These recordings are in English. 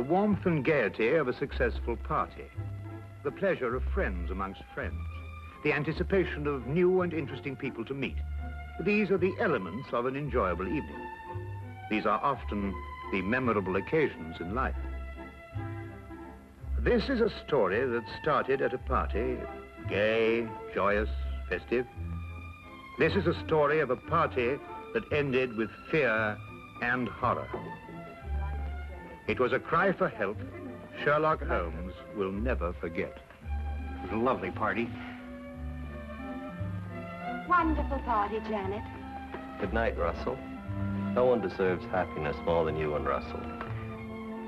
The warmth and gaiety of a successful party. The pleasure of friends amongst friends. The anticipation of new and interesting people to meet. These are the elements of an enjoyable evening. These are often the memorable occasions in life. This is a story that started at a party, gay, joyous, festive. This is a story of a party that ended with fear and horror. It was a cry for help Sherlock Holmes will never forget. It was a lovely party. Wonderful party, Janet. Good night, Russell. No one deserves happiness more than you and Russell.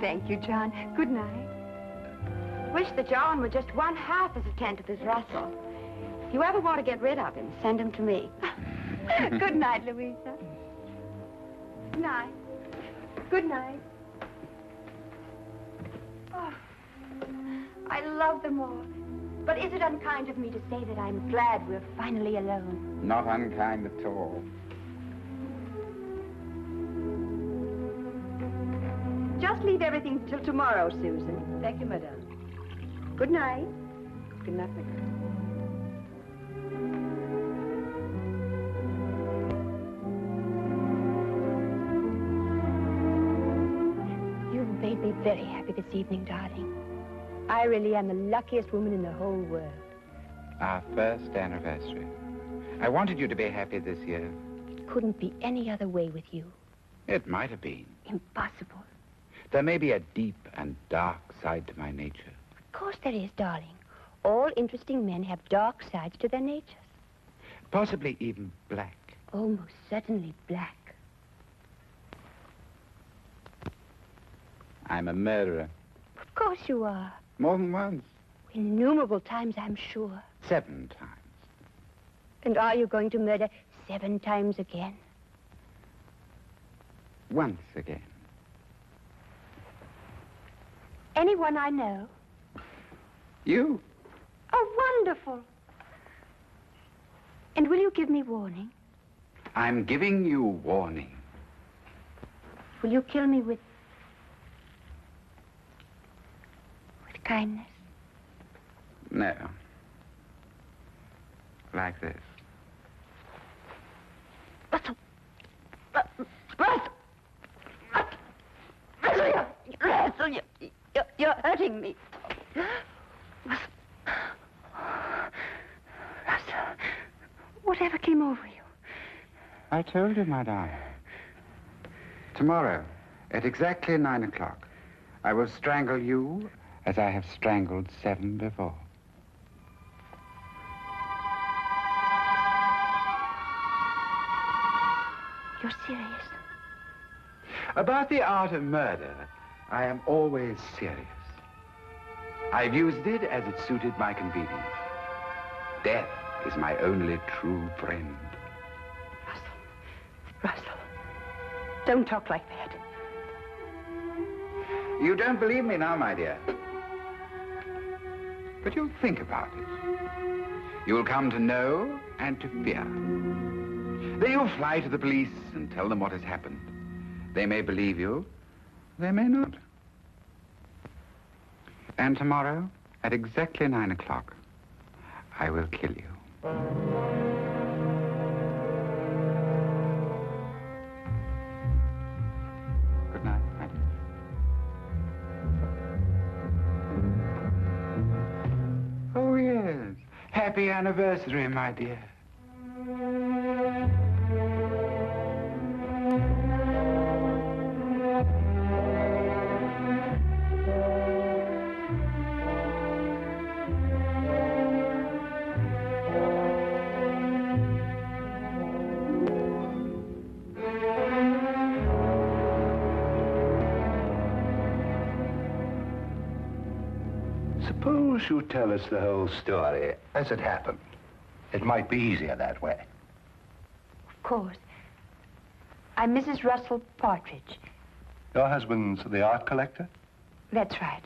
Thank you, John. Good night. Wish that John were just one half as attentive as Russell. If you ever want to get rid of him, send him to me. Good night, Louisa. Good night. Good night. Oh, I love them all. But is it unkind of me to say that I'm glad we're finally alone? Not unkind at all. Just leave everything till tomorrow, Susan. Thank you, madame. Good night. Good night, my girl. You've made me very happy this evening, darling. I really am the luckiest woman in the whole world. Our first anniversary. I wanted you to be happy this year. It couldn't be any other way with you. It might have been. Impossible. There may be a deep and dark side to my nature. Of course there is, darling. All interesting men have dark sides to their natures. Possibly even black. Oh, most certainly black. I'm a murderer. Of course you are. More than once. Innumerable times, I'm sure. 7 times. And are you going to murder 7 times again? Once again. Anyone I know? You? Oh, wonderful. And will you give me warning? I'm giving you warning. Will you kill me with kindness? No. Like this. Russell! Russell, you're hurting me. Russell, whatever came over you? I told you, my darling. Tomorrow, at exactly 9 o'clock, I will strangle you as I have strangled 7 before. You're serious? About the art of murder, I am always serious. I've used it as it suited my convenience. Death is my only true friend. Russell, don't talk like that. You don't believe me now, my dear. But you'll think about it. You'll come to know and to fear. Then you'll fly to the police and tell them what has happened. They may believe you, they may not. And tomorrow, at exactly 9 o'clock, I will kill you. Good night, my dear. Oh, yes. Happy anniversary, my dear. Suppose you tell us the whole story as it happened. It might be easier that way. Of course. I'm Mrs. Russell Partridge. Your husband's the art collector? That's right.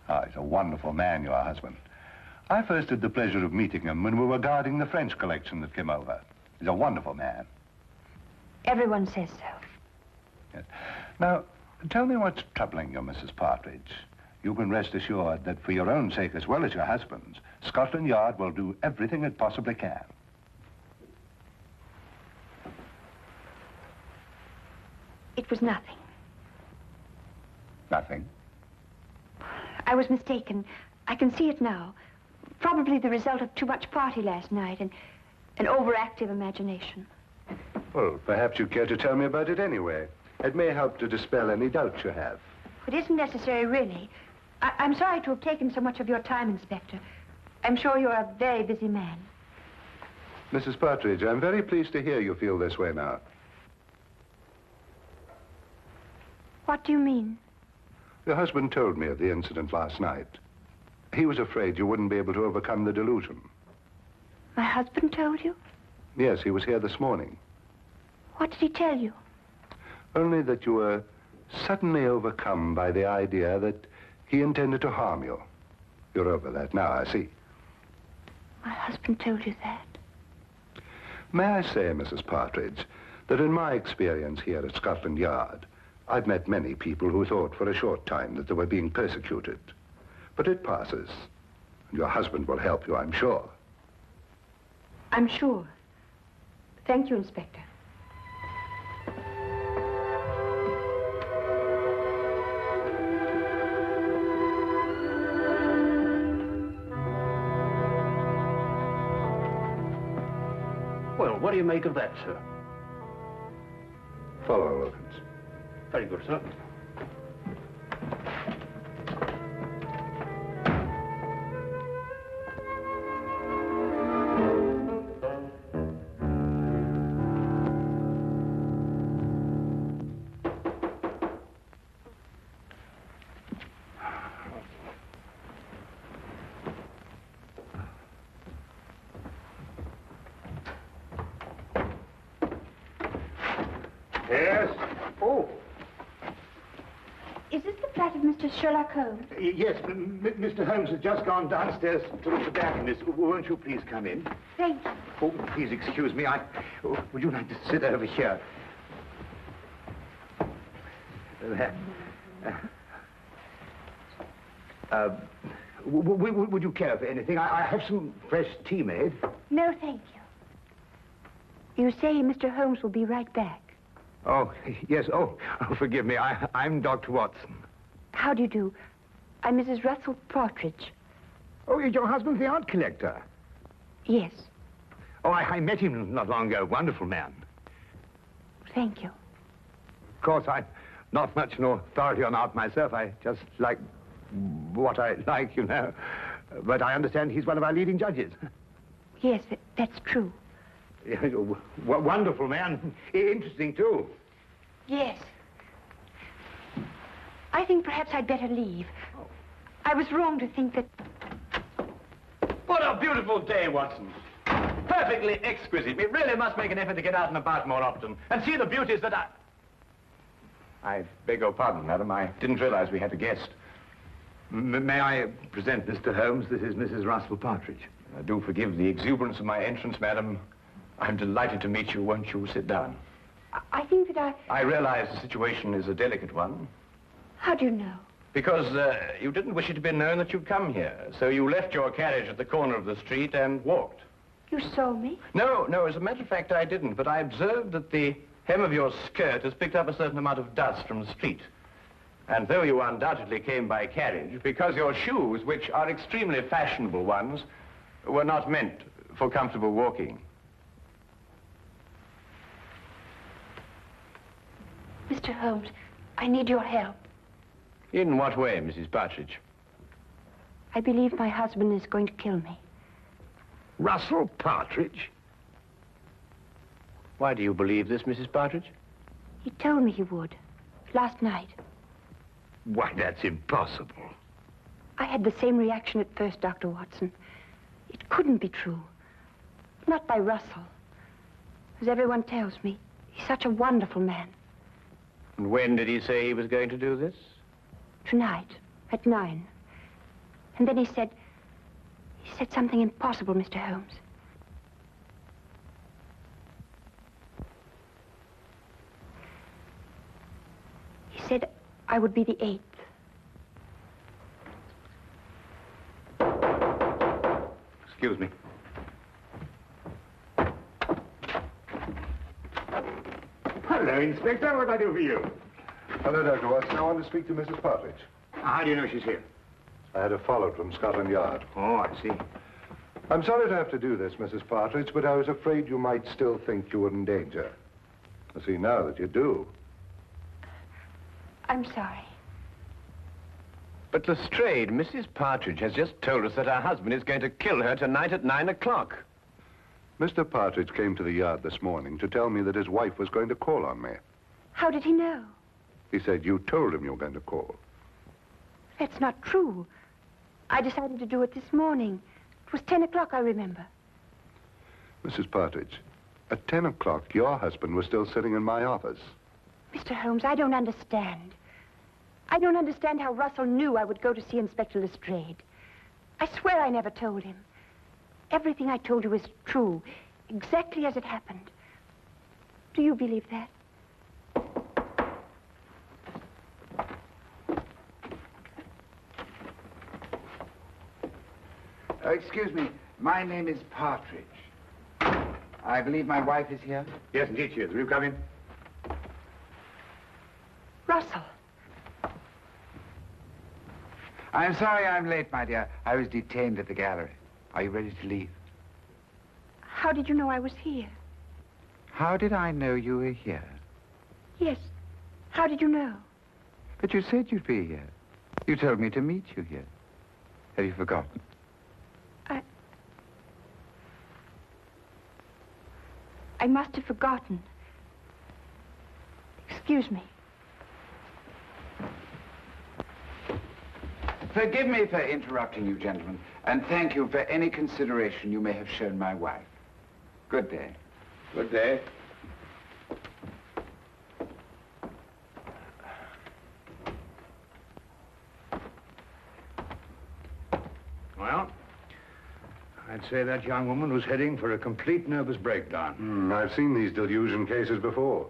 Oh, he's a wonderful man, your husband. I first had the pleasure of meeting him when we were guarding the French collection that came over. He's a wonderful man. Everyone says so. Yes. Now, Tell me what's troubling you, Mrs. Partridge. You can rest assured that for your own sake as well as your husband's, Scotland Yard will do everything it possibly can. It was nothing. Nothing? I was mistaken. I can see it now. Probably the result of too much party last night and an overactive imagination. Well, perhaps you care to tell me about it anyway. It may help to dispel any doubts you have. It isn't necessary, really. I'm sorry to have taken so much of your time, Inspector. I'm sure you're a very busy man. Mrs. Partridge, I'm very pleased to hear you feel this way now. What do you mean? Your husband told me of the incident last night. He was afraid you wouldn't be able to overcome the delusion. My husband told you? Yes, he was here this morning. What did he tell you? Only that you were suddenly overcome by the idea that he intended to harm you. You're over that now, I see. My husband told you that? May I say, Mrs. Partridge, that in my experience here at Scotland Yard, I've met many people who thought for a short time that they were being persecuted. But it passes. Your husband will help you, I'm sure. I'm sure. Thank you, Inspector. Well, what do you make of that, sir? Follow, Wilkins. Very good, sir. Yes? Oh, Is this the flat of Mr. Sherlock Holmes? yes, Mr. Holmes has just gone downstairs to look for darkness. Won't you please come in? Thank you. Oh, please excuse me. Would you like to sit over here? There. Would you care for anything? I have some fresh tea made. No, thank you. You say Mr. Holmes will be right back. Oh, yes. Oh, forgive me. I'm Dr. Watson. How do you do? I'm Mrs. Russell Partridge. Oh, your husband's the art collector. Yes, Oh, I met him not long ago. Wonderful man. thank you. Of course, I'm not much an authority on art myself. I just like what I like, you know. But I understand he's one of our leading judges. Yes, that's true. Wonderful man. Interesting, too. Yes. I think perhaps I'd better leave. I was wrong to think that... What a beautiful day, Watson. Perfectly exquisite. We really must make an effort to get out and about more often and see the beauties that I beg your pardon, madam. I didn't realize we had a guest. May I present Mr. Holmes? This is Mrs. Russell Partridge. Do forgive the exuberance of my entrance, madam. I'm delighted to meet you. Won't you sit down? I think that I realize the situation is a delicate one. How do you know? Because you didn't wish it to be known that you'd come here. So you left your carriage at the corner of the street and walked. You saw me? No, as a matter of fact, I didn't. But I observed that the hem of your skirt has picked up a certain amount of dust from the street. And though you undoubtedly came by carriage, because your shoes, which are extremely fashionable ones, were not meant for comfortable walking. Mr. Holmes, I need your help. In what way, Mrs. Partridge? I believe my husband is going to kill me. Russell Partridge? Why do you believe this, Mrs. Partridge? He told me he would. Last night. Why, that's impossible. I had the same reaction at first, Dr. Watson. It couldn't be true. Not by Russell. As everyone tells me, he's such a wonderful man. And when did he say he was going to do this? Tonight, at 9. And then he said something impossible, Mr. Holmes. He said, I would be the 8th. Excuse me. Hello, Inspector. What can I do for you? Hello, Dr. Watson. I want to speak to Mrs. Partridge. How do you know she's here? I had her followed from Scotland Yard. Oh, I see. I'm sorry to have to do this, Mrs. Partridge, but I was afraid you might still think you were in danger. I see now that you do. I'm sorry. But Lestrade, Mrs. Partridge has just told us that her husband is going to kill her tonight at 9 o'clock. Mr. Partridge came to the yard this morning to tell me that his wife was going to call on me. How did he know? He said you told him you were going to call. That's not true. I decided to do it this morning. It was 10 o'clock, I remember. Mrs. Partridge, at 10 o'clock, your husband was still sitting in my office. Mr. Holmes, I don't understand. I don't understand how Russell knew I would go to see Inspector Lestrade. I swear I never told him. Everything I told you is true, exactly as it happened. Do you believe that? Excuse me. My name is Partridge. I believe my wife is here. Yes, indeed she is. Will you come in? Russell. I'm sorry I'm late, my dear. I was detained at the gallery. Are you ready to leave? How did you know I was here? How did I know you were here? Yes. How did you know? But you said you'd be here. You told me to meet you here. Have you forgotten? I must have forgotten. Excuse me. Forgive me for interrupting you, gentlemen, and thank you for any consideration you may have shown my wife. Good day. Good day. Well, I'd say that young woman was heading for a complete nervous breakdown. I've seen these delusion cases before.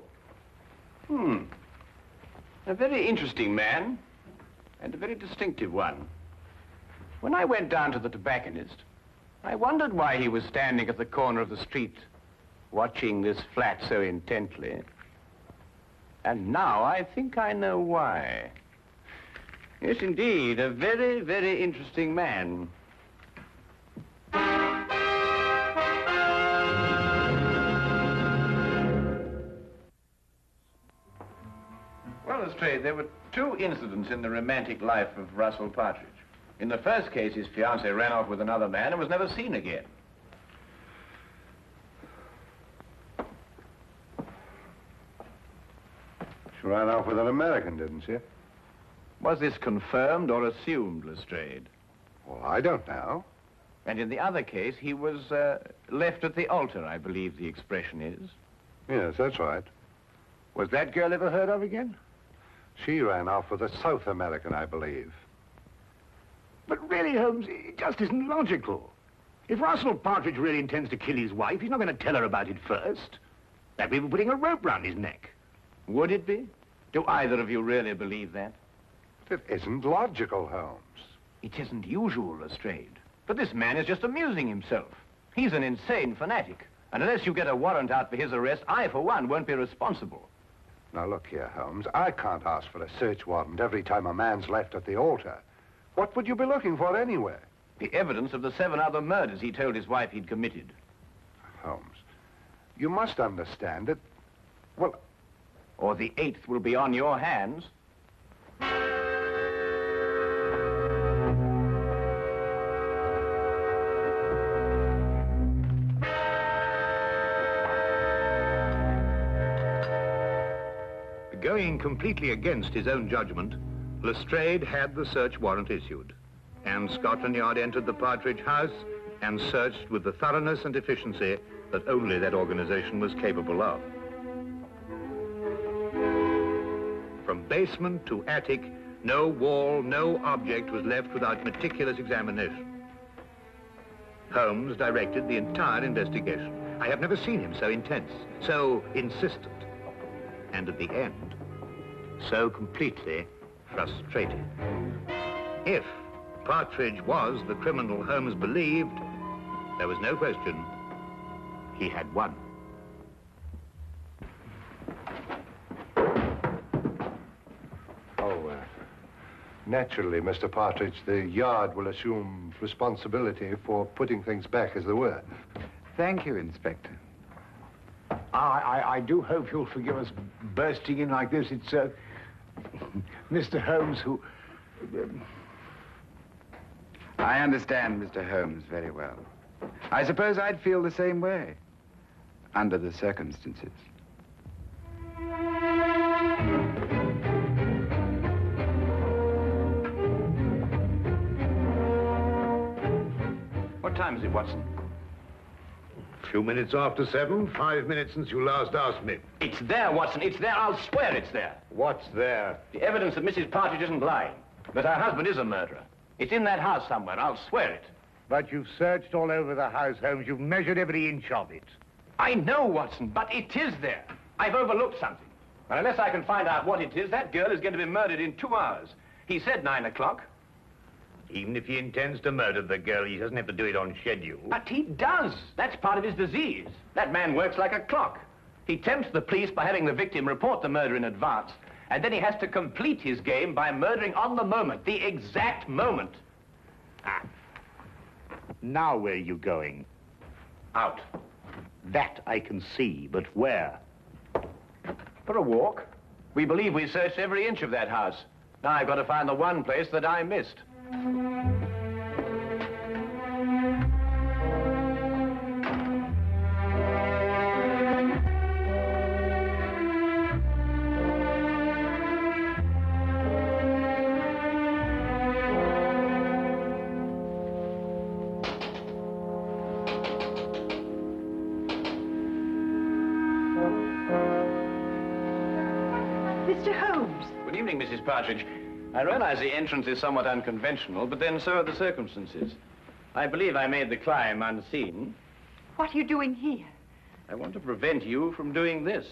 A very interesting man, and a very distinctive one. When I went down to the tobacconist, I wondered why he was standing at the corner of the street, watching this flat so intently. And now I think I know why. Yes, indeed, a very, very interesting man. Well, Lestrade, there were two incidents in the romantic life of Russell Partridge. In the first case, his fiancée ran off with another man and was never seen again. She ran off with an American, didn't she? Was this confirmed or assumed, Lestrade? Well, I don't know. And in the other case, he was left at the altar, I believe the expression is. Yes, that's right. Was that girl ever heard of again? She ran off with a South American, I believe. But really, Holmes, it just isn't logical. If Russell Partridge really intends to kill his wife, he's not going to tell her about it first. That'd be putting a rope round his neck. Would it be? Do either of you really believe that? It isn't logical, Holmes. It isn't usual, Lestrade. But this man is just amusing himself. He's an insane fanatic. And unless you get a warrant out for his arrest, I, for one, won't be responsible. Now, look here, Holmes. I can't ask for a search warrant every time a man's left at the altar. What would you be looking for anyway? The evidence of the 7 other murders he told his wife he'd committed. Holmes, you must understand that, well... Or the 8th will be on your hands. Going completely against his own judgment, Lestrade had the search warrant issued, and Scotland Yard entered the Partridge house and searched with the thoroughness and efficiency that only that organization was capable of. From basement to attic, no wall, no object was left without meticulous examination. Holmes directed the entire investigation. I have never seen him so intense, so insistent, and at the end, so completely frustrated. If Partridge was the criminal Holmes believed, there was no question he had won. Naturally, Mr. Partridge, the yard will assume responsibility for putting things back as they were. Thank you, Inspector. I do hope you'll forgive us bursting in like this. It's, Mr. Holmes who... I understand Mr. Holmes very well. I suppose I'd feel the same way, under the circumstances. What time is it, Watson? A few minutes after 7, 5 minutes since you last asked me. It's there, Watson. It's there. I'll swear it's there. What's there? The evidence that Mrs. Partridge isn't lying, that her husband is a murderer. It's in that house somewhere. I'll swear it. But you've searched all over the house, Holmes. You've measured every inch of it. I know, Watson, but it is there. I've overlooked something. And unless I can find out what it is, that girl is going to be murdered in 2 hours. He said 9 o'clock. Even if he intends to murder the girl, he doesn't have to do it on schedule. But he does. That's part of his disease. That man works like a clock. He tempts the police by having the victim report the murder in advance, and then he has to complete his game by murdering on the moment, the exact moment. Now where are you going? Out. That I can see, but where? For a walk. We believe we searched every inch of that house. Now I've got to find the one place that I missed. Mr. Holmes. Good evening, Mrs. Partridge. I realize the entrance is somewhat unconventional, but then so are the circumstances. I believe I made the climb unseen. What are you doing here? I want to prevent you from doing this.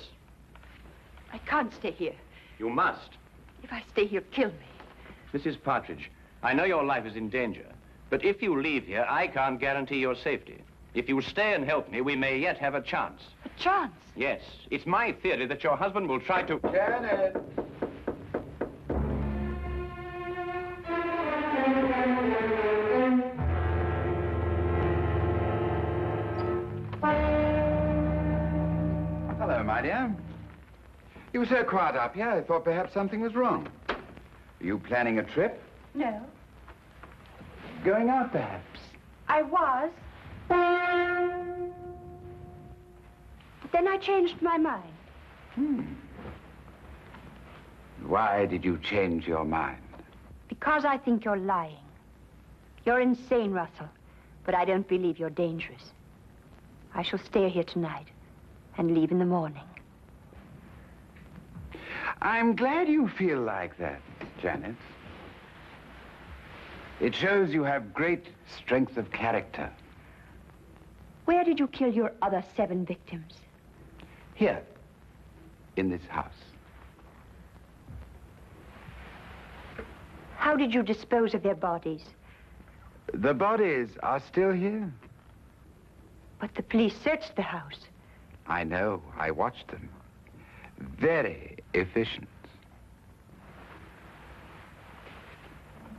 I can't stay here. You must. If I stay here, kill me. Mrs. Partridge, I know your life is in danger, but if you leave here, I can't guarantee your safety. If you stay and help me, we may yet have a chance. A chance? Yes. It's my theory that your husband will try to... Janet! Hello, my dear. You were so quiet up here, I thought perhaps something was wrong. Are you planning a trip? No. Going out, perhaps? I was. But then I changed my mind. Why did you change your mind? Because I think you're lying. You're insane, Russell. But I don't believe you're dangerous. I shall stay here tonight and leave in the morning. I'm glad you feel like that, Janet. It shows you have great strength of character. Where did you kill your other 7 victims? Here, in this house. How did you dispose of their bodies? The bodies are still here. But the police searched the house. I know. I watched them. Very efficient.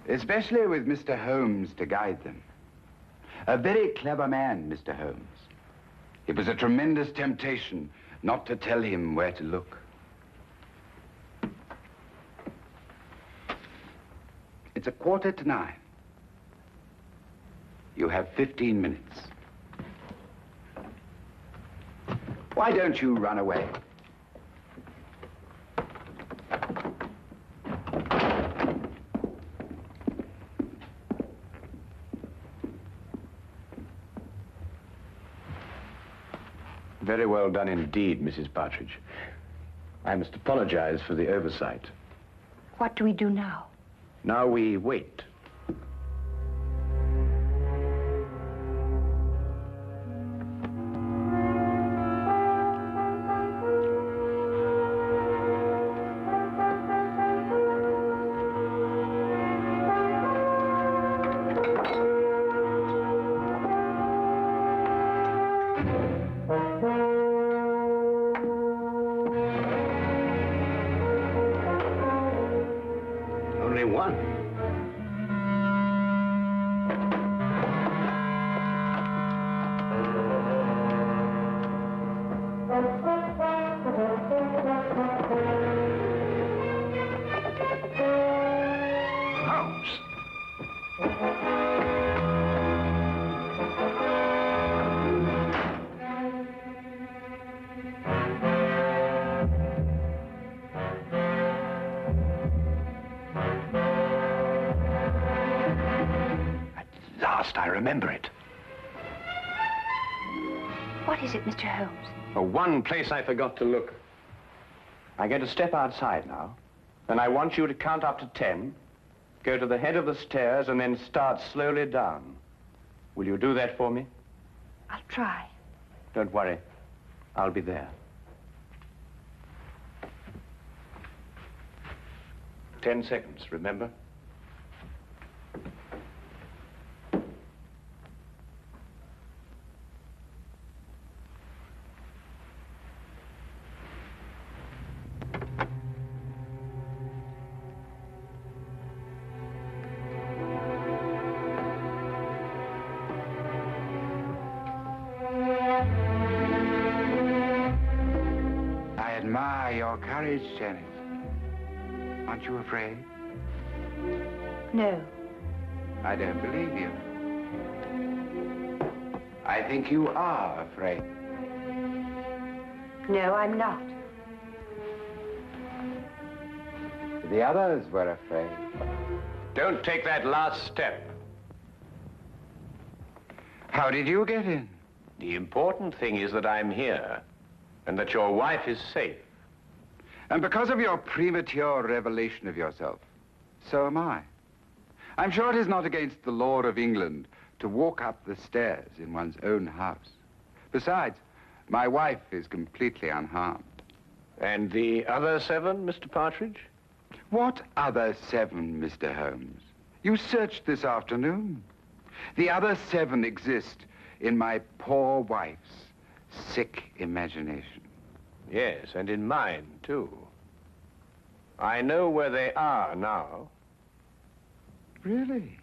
Especially with Mr. Holmes to guide them. A very clever man, Mr. Holmes. It was a tremendous temptation not to tell him where to look. It's 8:45. You have 15 minutes. Why don't you run away? Very well done indeed, Mrs. Partridge. I must apologize for the oversight. What do we do now? Now we wait. on. Holmes. At last, I remember it. What is it, Mr. Holmes? Oh, one place I forgot to look. I'm going to step outside now, and I want you to count up to 10, go to the head of the stairs, and then start slowly down. Will you do that for me? I'll try. Don't worry. I'll be there. 10 seconds, remember? I admire your courage, Janet. Aren't you afraid? No. I don't believe you. I think you are afraid. No, I'm not. The others were afraid. Don't take that last step. How did you get in? The important thing is that I'm here, and that your wife is safe. And because of your premature revelation of yourself, so am I. I'm sure it is not against the law of England to walk up the stairs in one's own house. Besides, my wife is completely unharmed. And the other 7, Mr. Partridge? What other 7, Mr. Holmes? You searched this afternoon. The other 7 exist in my poor wife's sick imagination. Yes, and in mine, too. I know where they are now. Really?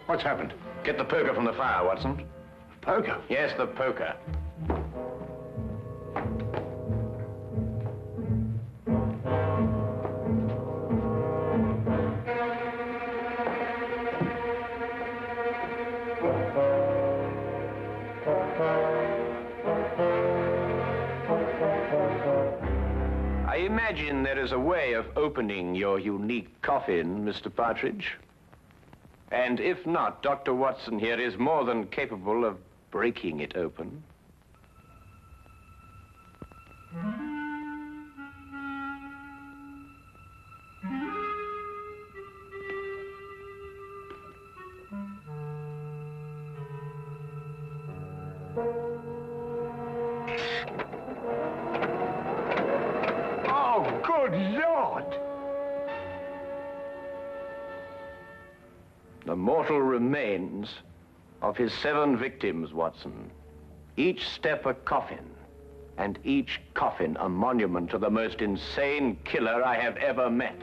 What's happened? Get the poker from the fire, Watson. Poker? Yes, the poker. I imagine there is a way of opening your unique coffin, Mr. Partridge. And if not, Dr. Watson here is more than capable of breaking it open. Oh, good Lord! The mortal remains of his 7 victims, Watson. Each step a coffin, and each coffin a monument to the most insane killer I have ever met.